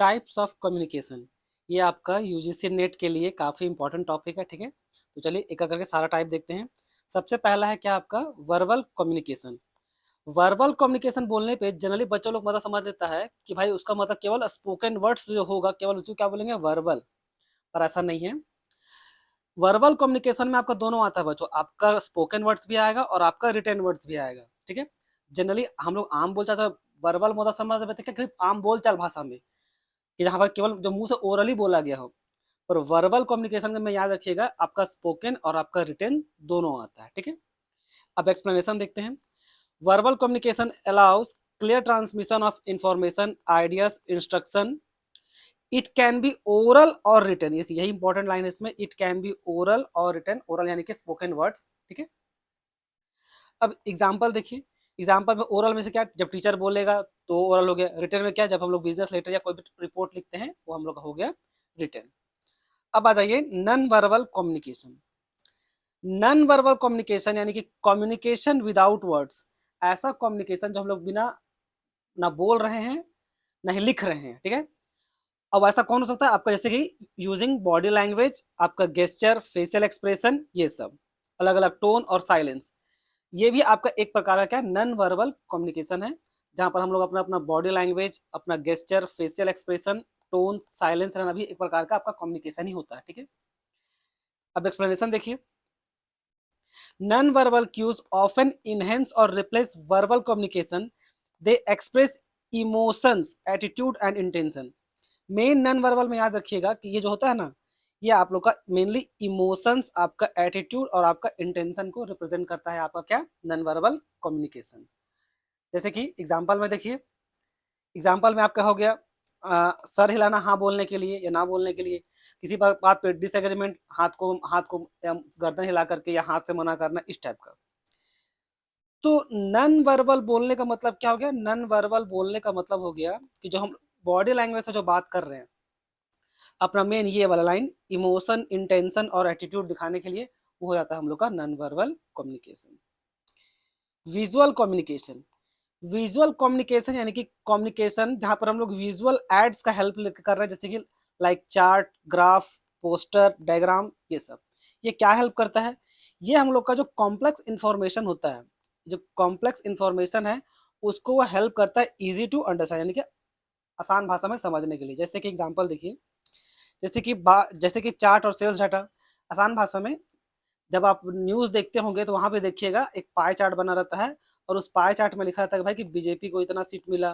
Types of communication. ये आपका UGC net के लिए काफ़ी इंपॉर्टेंट टॉपिक है, ठीक है। तो चलिए एक एक करके सारा टाइप देखते हैं। सबसे पहला है क्या आपका वर्बल कम्युनिकेशन। वर्बल कम्युनिकेशन बोलने पे जनरली बच्चों लोग मतलब समझ लेता है कि भाई उसका मतलब केवल स्पोकन वर्ड्स जो होगा केवल उसको क्या बोलेंगे वर्बल, पर ऐसा नहीं है। वर्बल कम्युनिकेशन में आपका दोनों आता है बच्चों, आपका स्पोकन वर्ड्स भी आएगा और आपका रिटन वर्ड्स भी आएगा, ठीक है। जनरली हम लोग आम बोलचाल वर्बल मतलब समझ पाते हैं कि आम बोलचाल भाषा में कि जहाँ पर केवल जो मुंह से ओरली बोला गया हो, पर वर्बल कम्युनिकेशन में याद रखिएगा आपका स्पोकन और आपका रिटन दोनों आता है, ठीक है। अब एक्सप्लेनेशन देखते हैं। Verbal communication allows clear transmission of information, ideas, instruction. It can be oral और रिटन, यही इंपॉर्टेंट लाइन है इसमें। इट कैन बी ओरल और रिटन, ओरल यानी कि स्पोकन वर्ड्स, ठीक है। अब एग्जाम्पल देखिए। एग्जाम्पल में ओरल में से क्या, जब टीचर बोलेगा तो ओरल हो गया। रिटन में क्या, जब हम लोग बिजनेस लेटर या कोई भी रिपोर्ट लिखते हैं वो हम लोग का हो गया रिटन। अब आ जाइए non verbal communication. Non verbal communication यानी कि कम्युनिकेशन विदाउट वर्ड्स। ऐसा कम्युनिकेशन जो हम लोग बिना ना बोल रहे हैं ना ही लिख रहे हैं, ठीक है। अब ऐसा कौन हो सकता है आपका, जैसे कि यूजिंग बॉडी लैंग्वेज, आपका गेस्चर, फेशियल एक्सप्रेशन, ये सब अलग अलग टोन और साइलेंस। ये भी आपका एक प्रकार का क्या नॉन वर्बल कम्युनिकेशन है, जहां पर हम लोग अपना अपना बॉडी लैंग्वेज, अपना gesture, facial expression, tone, silence रहना भी एक प्रकार का आपका कम्युनिकेशन ही होता है, ठीक है। अब एक्सप्लेनेशन देखिए। Non verbal cues often enhance और replace verbal communication. They express emotions, attitude and intention. Main non verbal में याद रखिएगा कि ये जो होता है ना, ये आप लोग का मेनली इमोशंस, आपका एटीट्यूड और आपका इंटेंशन को रिप्रेजेंट करता है, आपका क्या नॉन वर्बल कम्युनिकेशन। जैसे कि एग्जांपल में देखिए। एग्जांपल में आपका हो गया सर हिलाना हाँ बोलने के लिए या ना बोलने के लिए। किसी बात पे डिसएग्रीमेंट, हाथ को या गर्दन हिला करके या हाथ से मना करना, इस टाइप का। तो नॉन वर्बल बोलने का मतलब क्या हो गया, नॉन वर्बल बोलने का मतलब हो गया कि जो हम बॉडी लैंग्वेज से जो बात कर रहे हैं, अपना मेन ये वाला लाइन इमोशन, इंटेंशन और एटीट्यूड दिखाने के लिए, वो हो जाता है हम लोग का non verbal communication. Visual communication. Visual communication यानी कि कम्युनिकेशन जहां पर हम लोग विजुअल एड्स का हेल्प कर रहे हैं, जैसे कि like chart, graph, poster, diagram, ये सब। ये क्या हेल्प करता है, ये हम लोग का जो कॉम्प्लेक्स इंफॉर्मेशन होता है, जो कॉम्प्लेक्स इंफॉर्मेशन है उसको वो हेल्प करता है इजी टू अंडरस्टैंड, यानी कि आसान भाषा में समझने के लिए। जैसे कि एग्जांपल देखिए। जैसे कि चार्ट और सेल्स डाटा। आसान भाषा में, जब आप न्यूज़ देखते होंगे तो वहाँ पे देखिएगा एक पाई चार्ट बना रहता है, और उस पाई चार्ट में लिखा रहता है कि भाई कि बीजेपी को इतना सीट मिला,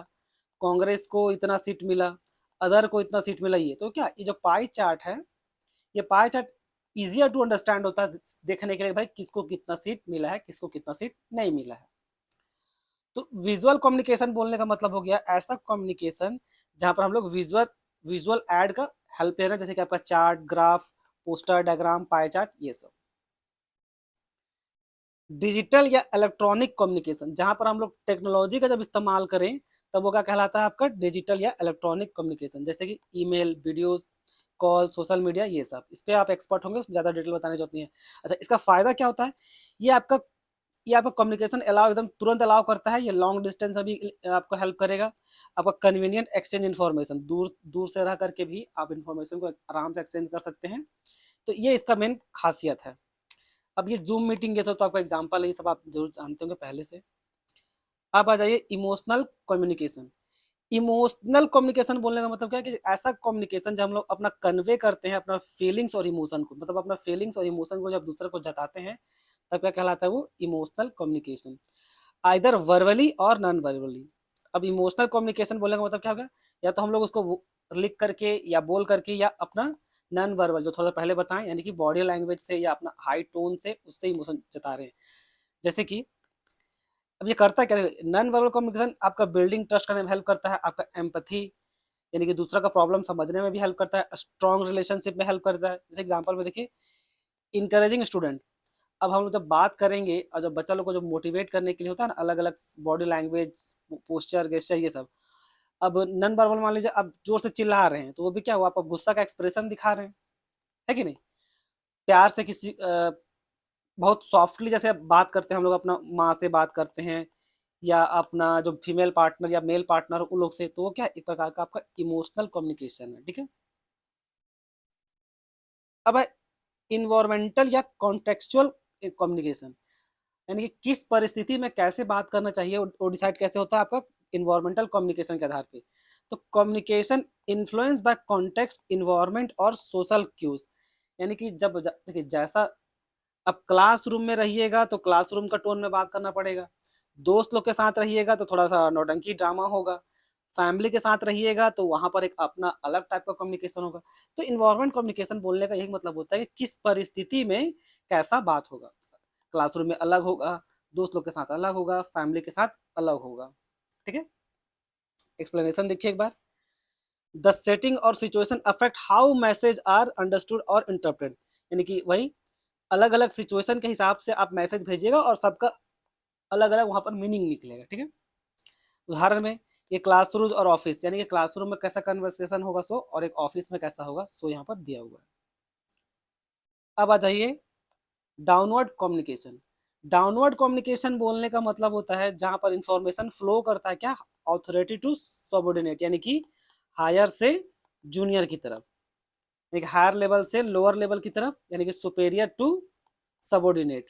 कांग्रेस को इतना सीट मिला, अदर को इतना सीट मिला। ये तो क्या, ये जो पाई चार्ट है, ये pie chart easier to understand होता है देखने के लिए, भाई किसको कितना सीट मिला है, किसको कितना सीट नहीं मिला है। तो विजुअल कम्युनिकेशन बोलने का मतलब हो गया ऐसा कम्युनिकेशन जहां पर हम लोग विजुअल विजुअल एड का हेल्प ले रहे हैं, जैसे कि आपका chart, graph, poster, diagram, pie chart, ये सब। डिजिटल या इलेक्ट्रॉनिक कम्युनिकेशन, जहां पर हम लोग टेक्नोलॉजी का जब इस्तेमाल करें तब वो क्या कहलाता है आपका डिजिटल या इलेक्ट्रॉनिक कम्युनिकेशन, जैसे कि email, videos, call, social media, ये सब। इस पे आप एक्सपर्ट होंगे, उसमें ज़्यादा डिटेल बताने होती है। अच्छा, इसका फायदा क्या होता है, ये आपका ये आपका कम्युनिकेशन अलाउ एकदम तुरंत अलाउ करता है। ये लॉन्ग डिस्टेंस अभी आपको हेल्प करेगा। आपका कन्वीनियंट एक्सचेंज इन्फॉर्मेशन, दूर दूर से रह करके भी आप इन्फॉर्मेशन को आराम से एक्सचेंज कर सकते हैं। तो ये इसका मेन खासियत है। अब ये जूम मीटिंग, ये सब तो आपका एग्जाम्पल है, ये सब आप जरूर जानते होंगे पहले से। अब आ जाइए इमोशनल कम्युनिकेशन। इमोशनल कम्युनिकेशन बोलने का मतलब क्या है कि ऐसा कम्युनिकेशन जब हम लोग अपना कन्वे करते हैं अपना फीलिंग्स और इमोशन को, मतलब अपना फीलिंग्स और इमोशन को जब दूसरे को जताते हैं, तब क्या कहलाता है वो इमोशनल कम्युनिकेशन, आइदर वर्बली और नॉन वर्बली। अब इमोशनल कम्युनिकेशन बोलने का मतलब क्या होगा, या तो हम लोग उसको लिख करके या बोल करके या अपना नॉन वर्बल जो थोड़ा पहले बताएं, यानी कि बॉडी लैंग्वेज से या अपना हाई टोन से उससे इमोशन जता रहे हैं। जैसे कि अब ये करता क्या है, नॉन वर्बल कम्युनिकेशन आपका बिल्डिंग ट्रस्ट करने में हेल्प करता है, आपका एम्पैथी यानी कि दूसरा का प्रॉब्लम समझने में भी हेल्प करता है, स्ट्रॉन्ग रिलेशनशिप में हेल्प करता है। जैसे एग्जांपल में देखिए, इनकरेजिंग स्टूडेंट। अब हम लोग जब बात करेंगे और जब बच्चा लोग को जो मोटिवेट करने के लिए होता है ना, अलग अलग बॉडी लैंग्वेज, पोस्चर, गेस्चर, ये सब। अब नॉन वर्बल मान लीजिए आप जोर से चिल्ला रहे हैं, तो वो भी क्या हुआ, आप गुस्सा का एक्सप्रेशन दिखा रहे हैं, है कि नहीं। प्यार से किसी बहुत सॉफ्टली जैसे बात करते हैं हम लोग, अपना माँ से बात करते हैं या अपना जो फीमेल पार्टनर या मेल पार्टनर उन लोग से, तो वो क्या है, एक प्रकार का आपका इमोशनल कम्युनिकेशन है, ठीक है। अब है इन्वायरमेंटल या कॉन्टेक्चुअल कम्युनिकेशन, यानी कि किस परिस्थिति में कैसे बात करना चाहिए वो डिसाइड कैसे होता है आपका इन्वायरमेंटल कम्युनिकेशन के आधार पे। तो communication influence by context, environment और सोशल क्यूज, यानी कि देखिए जैसा अब क्लासरूम में रहिएगा तो क्लासरूम का टोन में बात करना पड़ेगा, दोस्त लोग के साथ रहिएगा तो थोड़ा सा नौटंकी ड्रामा होगा, फैमिली के साथ रहिएगा तो वहां पर एक अपना अलग टाइप का कम्युनिकेशन होगा। तो इन्वायरमेंट कम्युनिकेशन बोलने का यही मतलब होता है कि किस परिस्थिति में कैसा बात होगा, क्लासरूम में अलग होगा, दोस्त लोग के साथ अलग होगा, फैमिली के साथ अलग होगा, ठीक है। एक्सप्लेनेशन देखिए एक बार। द सेटिंग और situation affect how message are understood और इंटरप्रेटेड, यानी कि वही अलग अलग सिचुएशन के हिसाब से आप मैसेज भेजिएगा और सबका अलग अलग वहां पर मीनिंग निकलेगा, ठीक है। उदाहरण में ये क्लासरूम और ऑफिस, यानी कि क्लासरूम में कैसा कन्वर्सेशन होगा सो, और एक ऑफिस में कैसा होगा सो यहाँ पर दिया हुआ है। अब आ जाइए डाउनवर्ड कम्युनिकेशन। डाउनवर्ड कम्युनिकेशन बोलने का मतलब होता है जहां पर इंफॉर्मेशन फ्लो करता है क्या, ऑथोरिटी टू सबऑर्डिनेट, यानी कि हायर से जूनियर की तरफ, यानी कि हायर लेवल से लोअर लेवल की तरफ, यानी कि सुपेरियर टू सबऑर्डिनेट।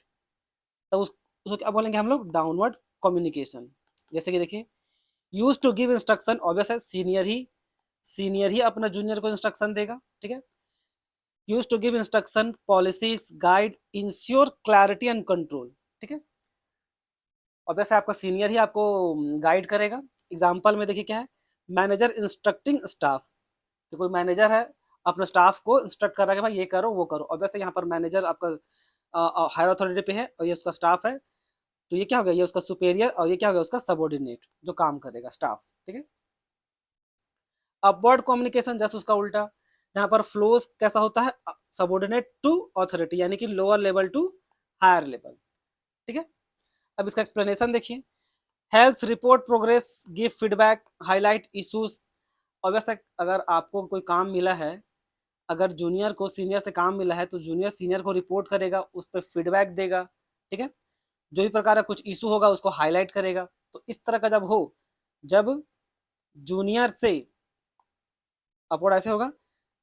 तो उसको क्या बोलेंगे हम लोग, डाउनवर्ड कम्युनिकेशन। जैसे कि देखिए use to give instruction, obvious है सीनियर ही अपना जूनियर को इंस्ट्रक्शन देगा, ठीक है। Use to give instruction, policies, guide, ensure clarity and control, ठीक है। ऑब्वियस है आपका सीनियर ही आपको गाइड करेगा। एग्जाम्पल में देखिए क्या है, मैनेजर इंस्ट्रक्टिंग स्टाफ, कि कोई मैनेजर है अपने स्टाफ को इंस्ट्रक्ट कर रहा है कि भाई ये करो वो करो, ऑब्वियस है यहाँ पर मैनेजर आपका हायर अथॉरिटी पे है और ये उसका स्टाफ है, तो ये क्या हो गया, ये उसका सुपेरियर और ये क्या हो गया उसका सबऑर्डिनेट जो काम करेगा स्टाफ, ठीक है। अपवर्ड कम्युनिकेशन जस्ट उसका उल्टा, जहां पर फ्लोज कैसा होता है, सबऑर्डिनेट टू अथॉरिटी, यानी कि lower level to higher level, ठीक है। अब इसका एक्सप्लेनेशन देखिए, health report progress, give feedback, highlight issues. Obviously अगर आपको कोई काम मिला है, अगर जूनियर को सीनियर से काम मिला है तो जूनियर सीनियर को रिपोर्ट करेगा, उस पर फीडबैक देगा, ठीक है। जो भी प्रकार का कुछ इशू होगा उसको हाईलाइट करेगा। तो इस तरह का जब हो, जब जूनियर से अपवर्ड ऐसे होगा,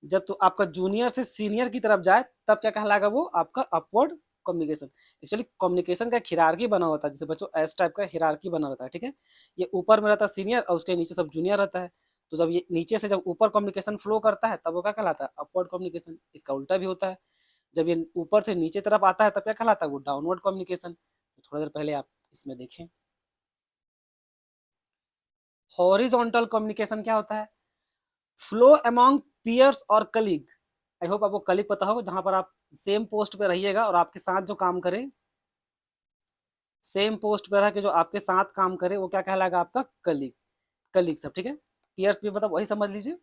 जब तो आपका जूनियर से सीनियर की तरफ जाए तब क्या कहलाएगा, वो आपका अपवर्ड कम्युनिकेशन। एक्चुअली कम्युनिकेशन का हिरार्की बना होता है, जैसे बच्चों एस टाइप का हिरार्की बना रहता है, ठीक है। ये ऊपर में रहता है सीनियर और उसके नीचे सब जूनियर रहता है। तो जब ये नीचे से जब ऊपर कम्युनिकेशन फ्लो करता है तब वो क्या कहलाता है, अपवर्ड कम्युनिकेशन। इसका उल्टा भी होता है, जब ये ऊपर से नीचे तरफ आता है तब क्या कहलाता है, वो डाउनवर्ड कम्युनिकेशन। थोड़ा देर पहले आप इसमें देखें। हॉरिजॉन्टल कम्युनिकेशन क्या होता है, फ्लो अमॉन्ग पियर्स और कलीग। आई होप आपको कलीग पता होगा, जहां पर आप सेम पोस्ट पे रहिएगा और आपके साथ जो काम करे, सेम पोस्ट पे रह के जो आपके साथ काम करे वो क्या कहलाएगा, आपका कलीग। कलीग सब ठीक है। पियर्स भी मतलब वही समझ लीजिए,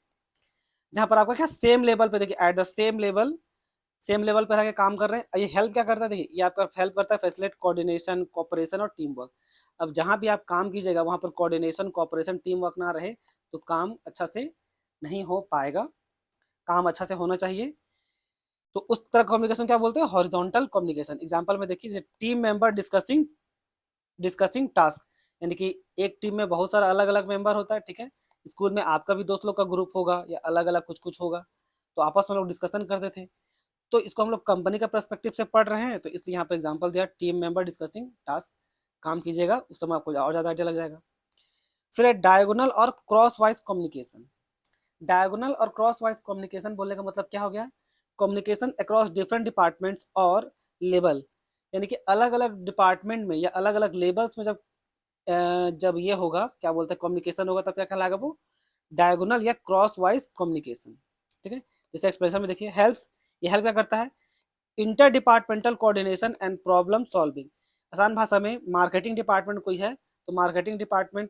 जहां पर आपका क्या सेम लेवल पे, देखिए एट द सेम लेवल पे रह के काम कर रहे हैं। ये हेल्प क्या करता है, देखिए ये आपका हेल्प करता है फैसिलिटेट कोऑर्डिनेशन, कोऑपरेशन और टीम वर्क। अब जहां भी आप काम कीजिएगा वहां पर कोऑर्डिनेशन, कोऑपरेशन, टीम वर्क ना रहे तो काम अच्छा से नहीं हो पाएगा, काम अच्छा से होना चाहिए। तो उस तरह कम्युनिकेशन क्या बोलते हैं, हॉरिजॉन्टल कम्युनिकेशन। एग्जांपल में देखिए team member discussing discussing task, यानी कि एक टीम में बहुत सारा अलग अलग मेंबर होता है, ठीक है। स्कूल में आपका भी दोस्त लोग का ग्रुप होगा या अलग अलग कुछ कुछ होगा, तो आपस में लोग डिस्कशन करते थे। तो इसको हम लोग कंपनी का पर्सपेक्टिव से पढ़ रहे हैं, तो इसलिए यहाँ पर एग्जाम्पल दिया टीम मेंबर डिस्कसिंग टास्क। काम कीजिएगा उस समय आपको और ज़्यादा आइडिया लग जाएगा। फिर है डायगोनल और क्रॉस वाइज कम्युनिकेशन। डायगोनल और क्रॉस वाइज कम्युनिकेशन बोलने का मतलब क्या हो गया, कम्युनिकेशन अक्रॉस डिफरेंट डिपार्टमेंट्स और लेवल, यानी कि अलग अलग डिपार्टमेंट में या अलग अलग लेवल्स में जब ये होगा क्या बोलते हैं कम्युनिकेशन होगा तब क्या कहलाएगा वो, डायगोनल या क्रॉस वाइज कम्युनिकेशन, ठीक है। जैसे एक्सप्रेशन में देखिए हेल्प्स, ये हेल्प क्या करता है, inter departmental coordination and problem solving. आसान भाषा में मार्केटिंग डिपार्टमेंट कोई है तो मार्केटिंग डिपार्टमेंट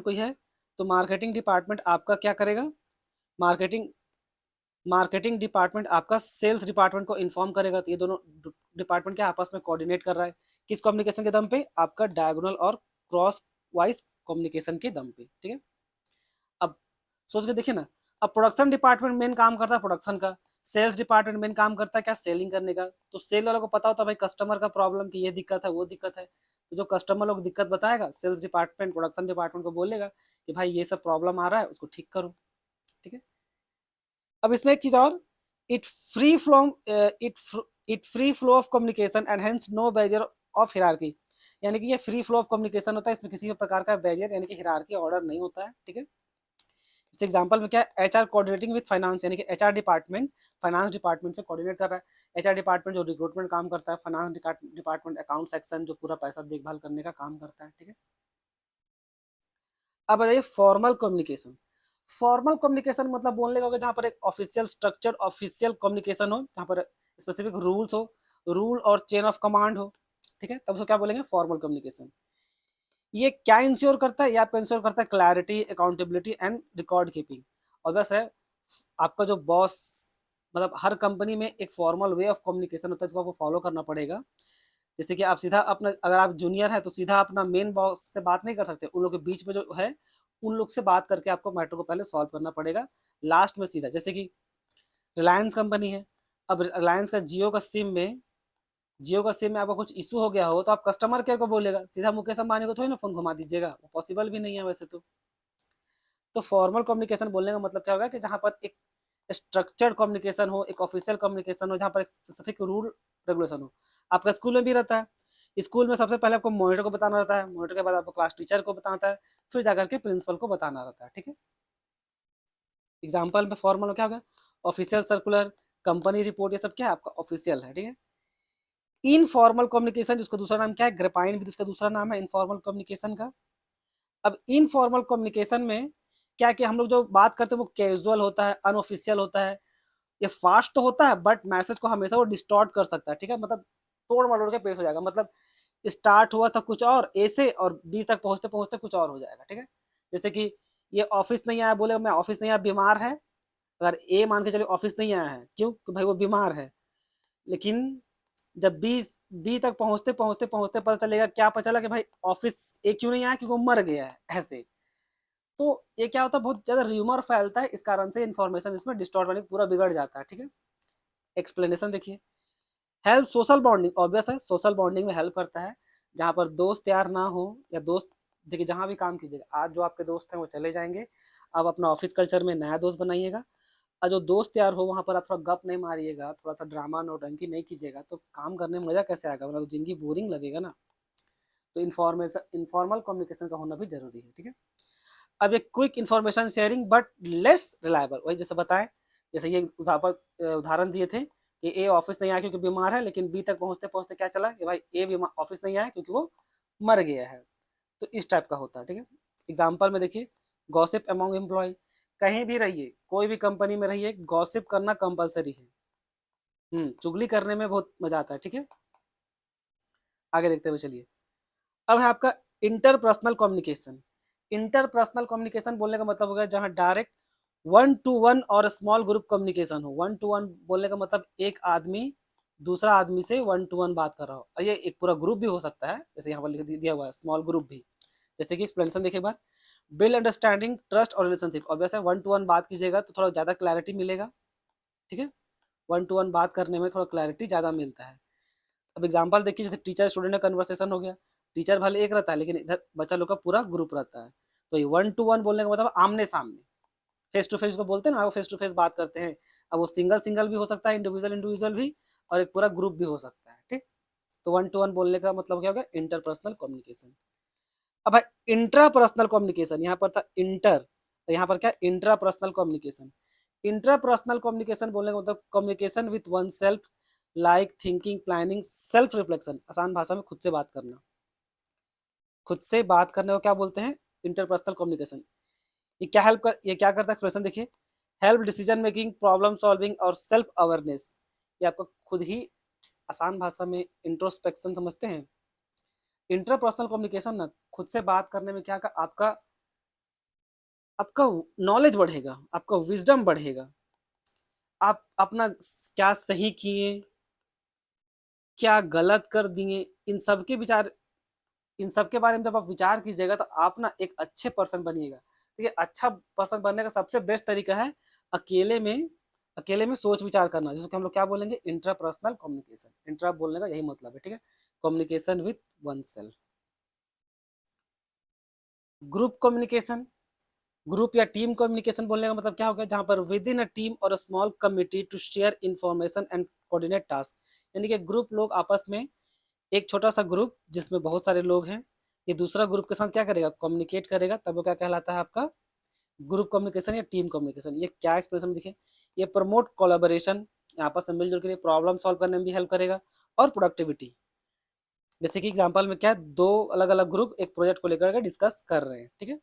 कोई है तो मार्केटिंग डिपार्टमेंट आपका क्या करेगा, मार्केटिंग मार्केटिंग डिपार्टमेंट आपका सेल्स डिपार्टमेंट को इन्फॉर्म करेगा। तो ये दोनों डिपार्टमेंट क्या आपस में कोऑर्डिनेट कर रहा है, किस कम्युनिकेशन के दम पे, आपका डायगोनल और क्रॉस वाइज कम्युनिकेशन के दम पे, ठीक है। अब सोच के देखिए ना, अब प्रोडक्शन डिपार्टमेंट मेन काम करता है प्रोडक्शन का, सेल्स डिपार्टमेंट मेन काम करता है क्या, सेलिंग करने का। तो सेल वालों को पता होता है भाई कस्टमर का प्रॉब्लम की ये दिक्कत है वो दिक्कत है, तो जो कस्टमर लोग दिक्कत बताएगा सेल्स डिपार्टमेंट प्रोडक्शन डिपार्टमेंट को बोलेगा कि भाई ये सब प्रॉब्लम आ रहा है उसको ठीक करो, ठीक है। अब इसमें एक चीज और, it free flow it it free flow of communication and hence no barrier of hierarchy, यानी कि ये फ्री फ्लो ऑफ कम्युनिकेशन होता है, इसमें किसी भी प्रकार का बैरियर यानी कि हिरार्की ऑर्डर नहीं होता है, ठीक है। इस एग्जांपल में क्या है, एचआर कोऑर्डिनेटिंग विद फाइनेंस, यानी कि एचआर डिपार्टमेंट फाइनेंस डिपार्टमेंट से कोऑर्डिनेट कर रहा है। एचआर डिपार्टमेंट जो रिक्रूटमेंट काम करता है, फाइनेंस डिपार्टमेंट अकाउंट सेक्शन जो पूरा पैसा देखभाल करने का काम करता है, ठीक है। अब बताइए फॉर्मल कम्युनिकेशन। फॉर्मल कम्युनिकेशन मतलब बोलने का होगा जहाँ पर एक ऑफिशियल स्ट्रक्चर ऑफिशियल कम्युनिकेशन हो, जहाँ पर स्पेसिफिक रूल्स हो, रूल और चेन ऑफ कमांड हो, ठीक है, तब उसको क्या बोलेंगे, फॉर्मल कम्युनिकेशन। ये क्या इंश्योर करता है, ये आपको इंश्योर करता है clarity, accountability and record keeping. और बस है आपका जो बॉस, मतलब हर कंपनी में एक फॉर्मल वे ऑफ कम्युनिकेशन होता है जिसको आपको फॉलो करना पड़ेगा। जैसे कि आप सीधा अपना, अगर आप जूनियर है तो सीधा अपना मेन बॉस से बात नहीं कर सकते, उन लोग के बीच में जो है उन लोग से बात करके आपको मैटर को पहले सॉल्व करना पड़ेगा, लास्ट में सीधा। जैसे कि रिलायंस कंपनी है, अब रिलायंस का जियो का सिम में आपको कुछ इशू हो गया हो तो आप कस्टमर केयर को बोलेगा, सीधा मुकेश अंबानी को थोड़ी ना फोन घुमा दीजिएगा, वो पॉसिबल भी नहीं है वैसे तो फॉर्मल कम्युनिकेशन बोलने का मतलब क्या होगा कि जहाँ पर एक स्ट्रक्चर्ड कम्युनिकेशन हो, एक ऑफिशियल कम्युनिकेशन हो, जहाँ पर एक स्पेसिफिक रूल रेगुलेशन हो। आपका स्कूल में भी रहता है, स्कूल में सबसे पहले आपको मॉनिटर को बताना रहता है, मॉनिटर के बाद आपको क्लास टीचर को बताना है, फिर जाकर के प्रिंसिपल को बताना रहता है, ठीक है। एग्जाम्पल में फॉर्मल में क्या होगा, ऑफिशियल सर्कुलर, कंपनी रिपोर्ट, ये सब क्या है आपका ऑफिशियल है, ठीक है। इनफॉर्मल कम्युनिकेशन जिसका दूसरा नाम क्या है, ग्रेपाइन भी उसका दूसरा नाम है इनफॉर्मल कम्युनिकेशन का। अब इनफॉर्मल कम्युनिकेशन में क्या कि हम लोग जो बात करते हैं वो कैजुअल होता है, अनऑफिशियल होता है, ये फास्ट तो होता है बट मैसेज को हमेशा वो डिस्टॉर्ट कर सकता है, ठीक है, मतलब तोड़ मरोड़ के पेश हो जाएगा, मतलब स्टार्ट हुआ था कुछ और ए से और बी तक पहुंचते पहुंचते कुछ और हो जाएगा, ठीक है। जैसे कि ये ऑफिस नहीं आया, बोले मैं ऑफिस नहीं आया, बीमार है, अगर ए मान के चले ऑफिस नहीं आया है क्यों कि भाई वो बीमार है, लेकिन जब बी तक पहुंचते पहुंचते पहुंचते पता चलेगा, क्या पता चला कि भाई ऑफिस ए क्यों नहीं आया, क्योंकि वो मर गया है, ऐसे। तो ये क्या होता है, बहुत ज्यादा र्यूमर फैलता है, इस कारण से इन्फॉर्मेशन इसमें डिस्टॉर्ट होने पूरा बिगड़ जाता है, ठीक है। एक्सप्लेनेशन देखिए, हेल्प सोशल बॉन्डिंग, ऑब्वियस है सोशल बॉन्डिंग में हेल्प करता है, जहाँ पर दोस्त यार ना हो या दोस्त, देखिए जहाँ भी काम कीजिएगा, आज जो आपके दोस्त हैं वो चले जाएंगे, आप अपना ऑफिस कल्चर में नया दोस्त बनाइएगा, और जो दोस्त यार हो वहाँ पर आप थोड़ा गप नहीं मारिएगा, थोड़ा सा ड्रामा नौटंकी नहीं कीजिएगा, तो काम करने में मजा कैसे आएगा, मतलब तो जिंदगी बोरिंग लगेगा ना। तो इन्फॉर्मल कम्युनिकेशन का होना भी जरूरी है, ठीक है। अब एक quick information sharing but less reliable, वही जैसे बताएं, जैसे ये उदाहरण दिए थे कि ए ऑफिस नहीं आया क्योंकि बीमार है, लेकिन बी तक पहुंचते पहुंचते क्या चला कि भाई ए बीमार ऑफिस नहीं आया क्योंकि वो मर गया है, तो इस टाइप का होता है, ठीक है। एग्जाम्पल में देखिए, गॉसिप अमॉन्ग एम्प्लॉय, कहीं भी रहिए कोई भी कंपनी में रहिए, गॉसिप करना कंपलसरी है, चुगली करने में बहुत मजा आता है, ठीक है। आगे देखते हुए चलिए, अब है आपका इंटरपर्सनल कम्युनिकेशन। इंटरपर्सनल कम्युनिकेशन बोलने का मतलब होगा जहां डायरेक्ट वन टू वन और स्मॉल ग्रुप कम्युनिकेशन हो। वन टू वन बोलने का मतलब एक आदमी दूसरा आदमी से वन टू वन बात कर रहा हो, और ये एक पूरा ग्रुप भी हो सकता है, जैसे यहाँ पर लिख दिया हुआ है स्मॉल ग्रुप भी। जैसे कि एक्सप्लेनेशन देखिए एक बार, बिल्ड अंडरस्टैंडिंग ट्रस्ट और रिलेशनशिप, और वैसे वन टू वन बात कीजिएगा तो थोड़ा ज़्यादा क्लैरिटी मिलेगा, ठीक है। वन टू वन बात करने में थोड़ा क्लैरिटी ज़्यादा मिलता है। अब एग्जांपल देखिए, जैसे टीचर स्टूडेंट का कन्वर्सेशन हो गया, टीचर भले एक रहता है लेकिन इधर बच्चा लोग का पूरा ग्रुप रहता है, तो ये वन टू वन बोलने का मतलब आमने सामने, फेस टू फेस को बोलते हैं ना, वो फेस टू फेस बात करते हैं। अब वो सिंगल सिंगल भी हो सकता है, इंडिविजुअल इंडिविजुअल भी, और एक पूरा ग्रुप भी हो सकता है, ठीक। तो वन टू वन बोलने का मतलब क्या होगा, इंटरपर्सनल कम्युनिकेशन। अब है इंट्रापर्सनल कम्युनिकेशन, यहाँ पर था इंटर, तो यहाँ पर क्या, इंट्रापर्सनल कम्युनिकेशन। इंट्रापर्सनल कम्युनिकेशन बोलने का मतलब communication with one self, like thinking, planning, self reflection, आसान भाषा में खुद से बात करना। खुद से बात करने को क्या बोलते हैं, इंटरपर्सनल कम्युनिकेशन। ये क्या करता है, एक्सप्रेशन देखिए, help decision making, problem solving और सेल्फ अवेयरनेस। ये आपको खुद ही, आसान भाषा में इंट्रोस्पेक्शन समझते हैं। इंटरपर्सनल कम्युनिकेशन ना, खुद से बात करने में क्या का आपका आपका नॉलेज बढ़ेगा, आपका विजडम बढ़ेगा, आप अपना क्या सही किए, क्या गलत कर दिए, इन सब के बारे में जब आप विचार कीजिएगा तो आप ना एक अच्छे पर्सन बनिएगा। ठीक है, अच्छा पर्सन बनने का सबसे बेस्ट तरीका है अकेले में अकेले में सोच विचार करना, जिसको हम लोग क्या बोलेंगे, इंट्रापर्सनल कम्युनिकेशन। इंट्रा बोलने का यही मतलब है, ठीक है, communication with one self. Group communication, group या टीम कम्युनिकेशन बोलने का मतलब क्या हो गया, जहां पर विद इन अ टीम और a small committee to share information and coordinate task. यानी कि ग्रुप लोग आपस में, एक छोटा सा ग्रुप जिसमें बहुत सारे लोग हैं, ये दूसरा ग्रुप के साथ क्या करेगा, कम्युनिकेट करेगा, तब वो क्या कहलाता है आपका ग्रुप कम्युनिकेशन या टीम कम्युनिकेशन। ये क्या एक्सप्रेशन दिखे, ये प्रमोट कोलैबोरेशन, आपस में मिलजुल कर प्रॉब्लम सॉल्व करने में भी हेल्प करेगा, और प्रोडक्टिविटी। जैसे कि एग्जांपल में क्या है, दो अलग अलग ग्रुप एक प्रोजेक्ट को लेकर के डिस्कस कर रहे हैं, ठीक है।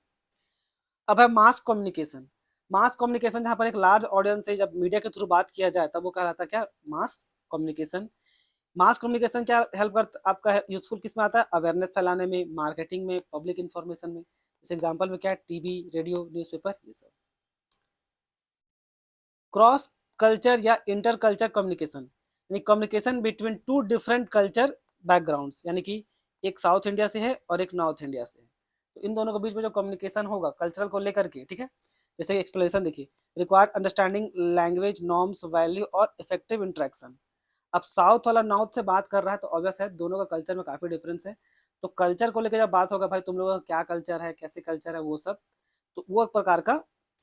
अब है मास कम्युनिकेशन। मास कम्युनिकेशन जहाँ पर एक लार्ज ऑडियंस से जब मीडिया के थ्रू बात किया जाए, तब वो कहलाता है क्या, मास कम्युनिकेशन। मास कम्युनिकेशन क्या हेल्प कर आपका यूजफुल किस में आता है, अवेयरनेस फैलाने में, मार्केटिंग में, पब्लिक इन्फॉर्मेशन में। जैसे एग्जांपल में क्या है, टीवी, रेडियो, न्यूज़पेपर, ये सब। क्रॉस कल्चर या इंटर कल्चर कम्युनिकेशन, यानी communication between two different culture backgrounds, यानी कि एक साउथ इंडिया से है और एक नॉर्थ इंडिया से है, तो इन दोनों के बीच में जो कम्युनिकेशन होगा कल्चरल को लेकर के, ठीक है। जैसे एक्सप्लेनेशन देखिए, required understanding language norms value और इफेक्टिव इंटरेक्शन। अब साउथ वाला नॉर्थ से बात कर रहा है, तो ऑब्वियस है दोनों का कल्चर में काफ़ी डिफरेंस है। तो कल्चर को लेकर जब बात होगा, भाई तुम लोगों का क्या कल्चर है, कैसे कल्चर है, वो सब, तो वो एक प्रकार का।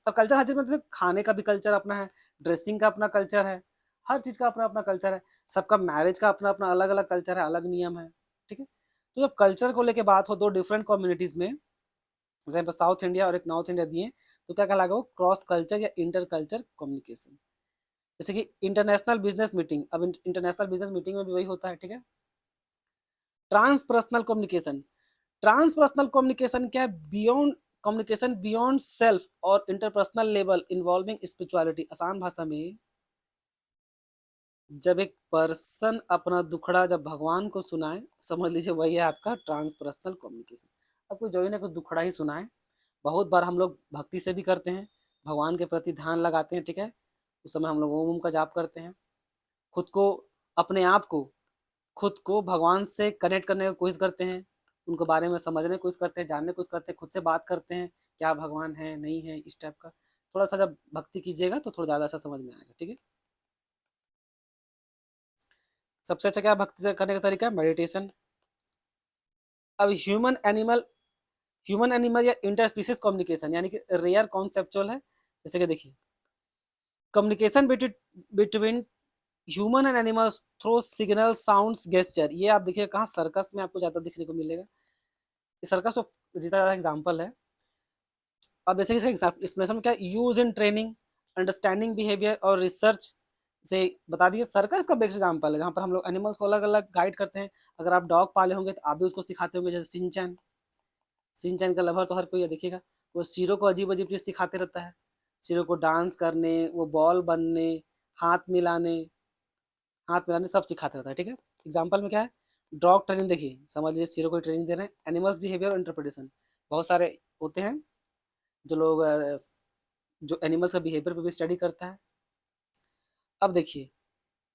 और कल्चर हर चीज़ में, जैसे खाने का भी कल्चर अपना है, ड्रेसिंग का अपना कल्चर है, हर चीज़ का अपना अपना कल्चर है, सबका मैरिज का अपना अपना अलग अलग कल्चर है, अलग नियम है, ठीक है। तो जब कल्चर को लेकर बात हो दो डिफरेंट कम्युनिटीज़ में, जैसे साउथ इंडिया और एक नॉर्थ इंडिया दिए, तो क्या कहलाएगा वो, क्रॉस कल्चर या इंटर कल्चर कम्युनिकेशन। जैसे कि इंटरनेशनल बिजनेस मीटिंग, अब इंटरनेशनल बिजनेस मीटिंग में भी वही होता है, ठीक है। ट्रांसपर्सनल कम्युनिकेशन, ट्रांसपर्सनल कम्युनिकेशन क्या है, बियॉन्ड कम्युनिकेशन बियॉन्ड सेल्फ और इंटरपर्सनल लेवल इन्वॉल्विंग स्पिरिचुअलिटी। आसान भाषा में, जब एक पर्सन अपना दुखड़ा जब भगवान को सुनाए, समझ लीजिए वही है आपका ट्रांसपर्सनल कम्युनिकेशन। अब कोई जो ही ना कोई दुखड़ा ही सुनाए, बहुत बार हम लोग भक्ति से भी करते हैं, भगवान के प्रति ध्यान लगाते हैं, ठीक है, उस समय हम लोग ओम ओम का जाप करते हैं, खुद को, अपने आप को, खुद को भगवान से कनेक्ट करने की कोशिश करते हैं, उनको बारे में समझने की कोशिश करते हैं, जानने की कोशिश करते हैं, खुद से बात करते हैं, क्या भगवान है नहीं है, इस टाइप का। थोड़ा सा जब भक्ति कीजिएगा तो थोड़ा ज़्यादा सा समझ में आएगा, ठीक है। सबसे अच्छा क्या भक्ति करने का तरीका है, मेडिटेशन। अब ह्यूमन एनिमल या इंटर स्पीसीज कम्युनिकेशन, यानी कि रेयर कॉन्सेप्चुअल है। जैसे कि देखिए, communication between human and animals through signal sounds gesture. ये आप देखिए कहाँ, सर्कस में आपको ज़्यादा दिखने को मिलेगा। ये सर्कस तो जितना ज़्यादा एग्जाम्पल है। अब जैसे एक्सप्लेनेशन में क्या, use in training, understanding behaviour और रिसर्च से बता दिए। सर्कस का बेस्ट एग्जाम्पल है, जहाँ पर हम लोग एनिमल्स को अलग अलग गाइड करते हैं। अगर आप डॉग पाले होंगे तो आप भी उसको सिखाते होंगे, जैसे सिंचैन, सिंचैन का लवर तो हर कोई है, देखिएगा वो शीरो को अजीब अजीब चीज़ सिखाते रहता है, शीरो को डांस करने, वो बॉल बनने, हाथ मिलाने, हाथ मिलाने सब सिखाते रहता है, ठीक है। एग्जाम्पल में क्या है, डॉग ट्रेनिंग देखिए, समझ लीजिए शीरो को ट्रेनिंग दे रहे हैं। एनिमल्स बिहेवियर और इंटरप्रिटेशन, बहुत सारे होते हैं जो लोग जो एनिमल्स का बिहेवियर पे भी स्टडी करता है। अब देखिए,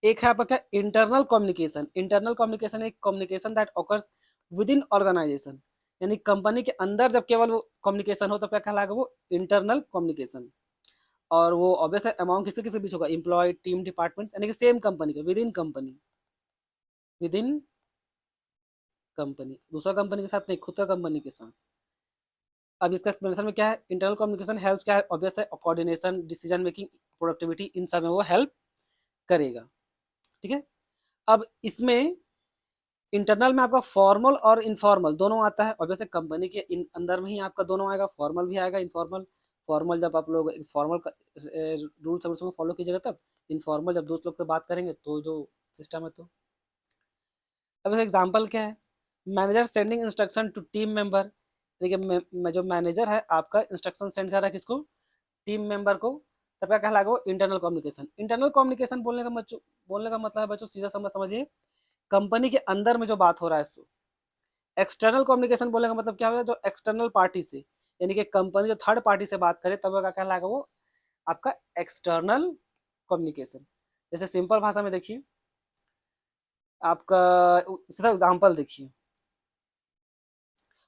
एक है आपका क्या, इंटरनल कम्युनिकेशन। इंटरनल कम्युनिकेशन एक communication that occurs within organization, यानी कंपनी के अंदर जब केवल वो कम्युनिकेशन हो तो क्या कहलाएगा वो, इंटरनल कम्युनिकेशन। और वो ऑब्वियस है अमाउंट किसी किसी बीच होगा, एम्प्लॉय, टीम, डिपार्टमेंट, यानी कि सेम कंपनी के, with in company, with in company, दूसरा कंपनी के साथ नहीं, खुद का कंपनी के साथ। अब इसका एक्सप्लेनेशन में क्या है, इंटरनल कम्युनिकेशन हेल्प क्या है, ऑब्वियस है कोऑर्डिनेशन, डिसीजन मेकिंग, प्रोडक्टिविटी, इन सब में वो हेल्प करेगा, ठीक है। अब इसमें इंटरनल में आपका फॉर्मल और इनफॉर्मल दोनों आता है, ऑब्वियसली कंपनी के अंदर में ही आपका दोनों आएगा, फॉर्मल भी आएगा, इनफॉर्मल। फॉर्मल जब आप लोग फॉर्मल रूल्स और फॉलो कीजिएगा तब, इनफॉर्मल जब दोस्त लोग से बात करेंगे तो जो सिस्टम है। तो अब इसका एग्जाम्पल क्या है, manager sending instruction to team member, देखिए जो मैनेजर है आपका इंस्ट्रक्शन सेंड कर रहा है किसको, टीम मेंबर को, तब क्या कहलाएगा वो, इंटरनल कम्युनिकेशन। इंटरनल कम्युनिकेशन बोलने का मतलब है बच्चों, सीधा समझिए, कंपनी के अंदर में जो बात हो रहा है सो। एक्सटर्नल कम्युनिकेशन बोलने का मतलब क्या होगा, जो एक्सटर्नल पार्टी से, यानी कि कंपनी जो थर्ड पार्टी से बात करे, तब वो क्या कहलाएगा वो, आपका एक्सटर्नल कम्युनिकेशन। जैसे सिंपल भाषा में देखिए, आपका सीधा एग्जाम्पल देखिए,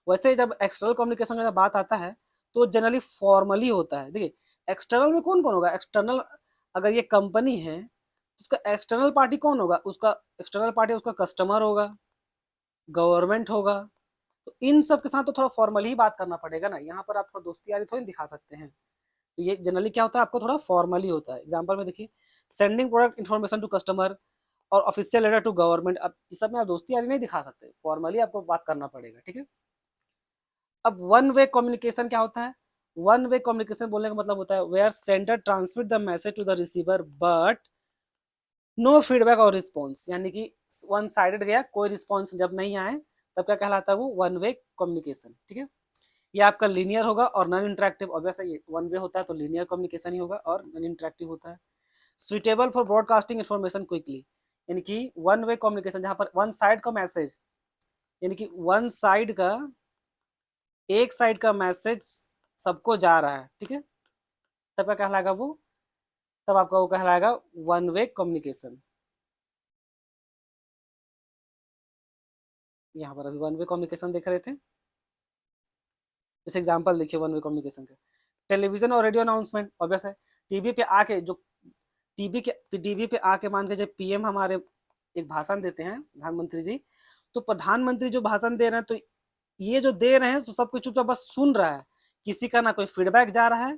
वैसे जब एक्सटर्नल कम्युनिकेशन का बात आता है तो जनरली फॉर्मली होता है। देखिए एक्सटर्नल में कौन कौन होगा, एक्सटर्नल अगर ये कंपनी है तो उसका एक्सटर्नल पार्टी कौन होगा? उसका एक्सटर्नल पार्टी उसका कस्टमर होगा, गवर्नमेंट होगा। तो इन सब के साथ तो थोड़ा फॉर्मली ही बात करना पड़ेगा ना, यहाँ पर आप थोड़ा दोस्ती यारी थोड़ी दिखा सकते हैं। तो ये जनरली क्या होता है, आपको थोड़ा फॉर्मली होता है। एग्जाम्पल में देखिए, sending product information to customer और ऑफिशियल लेटर टू गवर्नमेंट। अब इस सब में आप दोस्ती यारी नहीं दिखा सकते, फॉर्मली आपको बात करना पड़ेगा, ठीक है। अब वन वे कम्युनिकेशन क्या होता है? वन वे कम्युनिकेशन बोलने का मतलब होता है where sender transmit the message to the receiver but no feedback और रिस्पॉन्स, यानी कि वन साइडेड गया, कोई रिस्पॉन्स जब नहीं आए तब क्या कहलाता है? वो वन वे कम्युनिकेशन, ठीक है। ये आपका लीनियर होगा और नॉन इंटरेक्टिव। ऑब्वियस है, ये वन वे होता है तो लीनियर कम्युनिकेशन ही होगा और नॉन इंटरेक्टिव होता है। Suitable for broadcasting information quickly, यानी कि वन वे कम्युनिकेशन जहां पर वन साइड का मैसेज, यानी कि वन साइड का, एक साइड का मैसेज सबको जा रहा है, ठीक है, तब क्या कहलाएगा वो? तब आपका वो कहलाएगा वन वे कम्युनिकेशन। यहाँ पर अभी वन वे कम्युनिकेशन देख रहे थे, इस एग्जांपल देखिए वन वे कम्युनिकेशन का। टेलीविजन और रेडियो अनाउंसमेंट, ऑब्वियस है, टीवी पे आके जो टीवी पे आके मान के जब पीएम हमारे एक भाषण देते हैं, प्रधानमंत्री जी, तो प्रधानमंत्री जो भाषण दे रहे हैं तो ये जो दे रहे हैं तो सब कुछ चुपचाप बस सुन रहा है, किसी का ना कोई फीडबैक जा रहा है,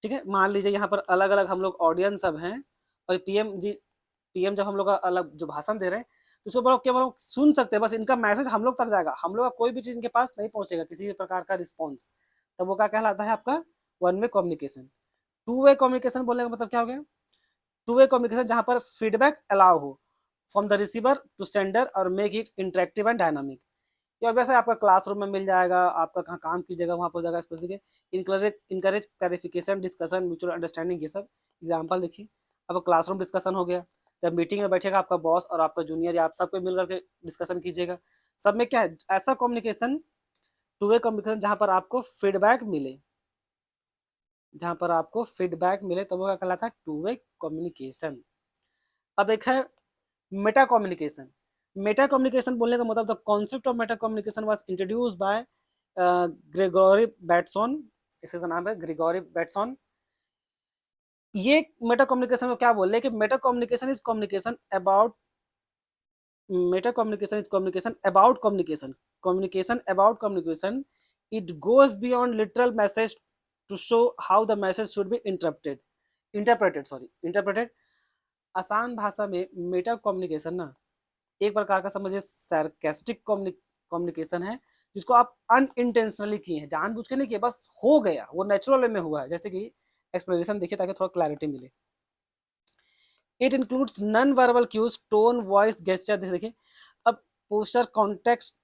ठीक है। मान लीजिए यहाँ पर अलग अलग हम लोग ऑडियंस सब हैं और पीएम जब हम लोग का अलग जो भाषण दे रहे हैं तो उसको बड़ा केवल हम सुन सकते हैं, बस इनका मैसेज हम लोग तक जाएगा, हम लोग का कोई भी चीज इनके पास नहीं पहुंचेगा, किसी भी प्रकार का रिस्पॉन्स। तब वो क्या कहलाता है? आपका one way communication. Two way communication बोलने का मतलब क्या हो गया? टू वे कम्युनिकेशन जहां पर फीडबैक अलाउ हो from the receiver to sender और make it interactive and dynamic. ये वैसे आपका क्लासरूम में मिल जाएगा, आपका कहाँ काम की जगह वहाँ पर हो जाएगा। Specially encourage encourage clarification, discussion, mutual understanding, ये सब एग्जाम्पल देखिए। अब क्लासरूम डिस्कशन हो गया, जब मीटिंग में बैठेगा आपका बॉस और आपका जूनियर या आप सबको मिल करके डिस्कशन कीजिएगा। सब में क्या है? ऐसा कम्युनिकेशन, टू वे कम्युनिकेशन जहाँ पर आपको फीडबैक मिले, जहाँ पर आपको फीडबैक मिले तब वो क्या कहलाता है? Two way communication. अब एक है मेटा कम्युनिकेशन। मेटा कम्युनिकेशन बोलने का मतलब the concept of meta communication was introduced by Gregory Bateson, इसका नाम है ग्रेगोरी बैटसॉन। ये मेटा कम्युनिकेशन को क्या बोल रहे हैं कि meta communication is communication about, meta communication is communication about communication, communication about communication. It goes beyond literal message to show how the message should be interpreted. आसान भाषा में मेटा कम्युनिकेशन ना एक प्रकार का समझिए सार्केस्टिक कम्युनिकेशन है, जिसको आप अनइंटेंशनली किए हैं, जानबूझ के नहीं किए, बस हो गया, वो नेचुरल वे में हुआ है। जैसे कि एक्सप्लेनेशन देखिए ताकि थोड़ा क्लैरिटी मिले। It includes non verbal cues, tone, voice, gesture. देखिए, अब posture, context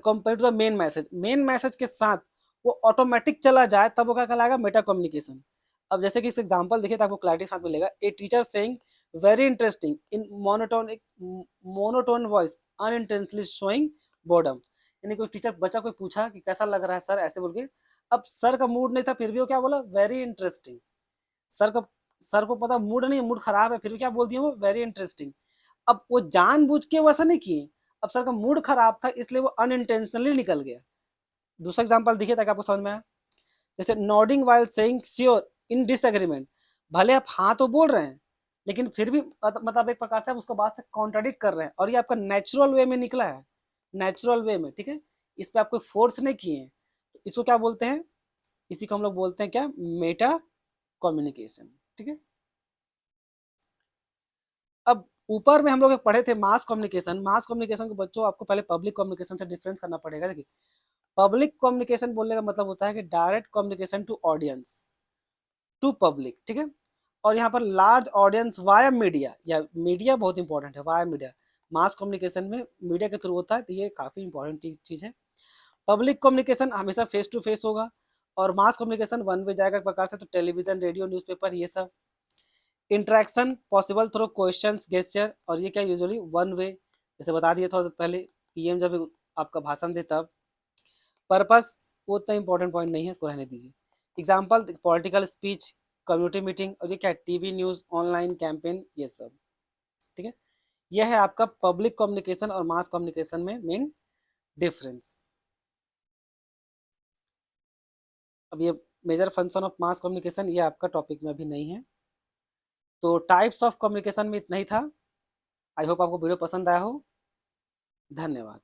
compare to the main message के साथ वो ऑटोमेटिक चला जाए तब वो क्या कहलाएगा? Meta communication. अब जैसे कि इस एग्जांपल देखिए तो आपको क्लैरिटी साथ मिलेगा। A teacher saying very interesting in monotone voice unintentionally showing boredom, यानी कोई टीचर बच्चा कोई पूछा कि कैसा लग रहा है सर, ऐसे बोल के, अब सर का मूड नहीं था फिर भी वो क्या बोला? Very interesting. सर का सर को पता मूड नहीं है, मूड खराब है, फिर भी क्या बोल दिया वो? Very interesting. अब वो जानबूझ के वैसा नहीं किए, अब सर का मूड खराब था इसलिए वो अनइंटेंशनली निकल गया। दूसरा एग्जांपल देखिए ताकि आपको समझ में आए। जैसे nodding while saying sure in disagreement, भले आप हाँ तो बोल रहे हैं लेकिन फिर भी मतलब एक प्रकार से आप उसको बात से कॉन्ट्राडिक्ट कर रहे हैं और ये आपका नेचुरल वे में निकला है, नेचुरल वे में, ठीक है। इस पे आप कोई फोर्स नहीं किए हैं, तो इसको क्या बोलते हैं? इसी को हम लोग बोलते हैं क्या? मेटा कम्युनिकेशन, ठीक है। अब ऊपर में हम लोग पढ़े थे मास कम्युनिकेशन। मास कम्युनिकेशन को बच्चों आपको पहले पब्लिक कम्युनिकेशन से डिफरेंस करना पड़ेगा। देखिए, पब्लिक कम्युनिकेशन बोलने का मतलब होता है कि direct communication to audience, to public, ठीक है। और यहाँ पर लार्ज ऑडियंस वाया मीडिया, या मीडिया बहुत इंपॉर्टेंट है, वाया मीडिया। मास कम्युनिकेशन में मीडिया के थ्रू होता है, तो ये काफ़ी इंपॉर्टेंट चीज़ है। पब्लिक कम्युनिकेशन हमेशा फेस टू फेस होगा और मास कम्युनिकेशन वन वे जाएगा एक प्रकार से, तो टेलीविजन, रेडियो, न्यूज़पेपर, ये सब। Interaction possible through questions, gesture, और ये क्या यूजुअली वन वे, जैसे बता दिया थोड़ा पहले, पीएम जब आपका भाषण दे तब। पर्पस वो उतना इंपॉर्टेंट पॉइंट नहीं है, इसको रहने दीजिए। Example political speech, community meeting, और ये क्या? टीवी न्यूज़, ऑनलाइन कैंपेन, ये सब, ठीक है। यह है आपका पब्लिक कम्युनिकेशन और मास कम्युनिकेशन में मेन डिफरेंस। अब ये major function of mass communication ये आपका टॉपिक में अभी नहीं है, तो टाइप्स ऑफ कम्युनिकेशन में इतना ही था। आई होप आपको वीडियो पसंद आया हो। धन्यवाद।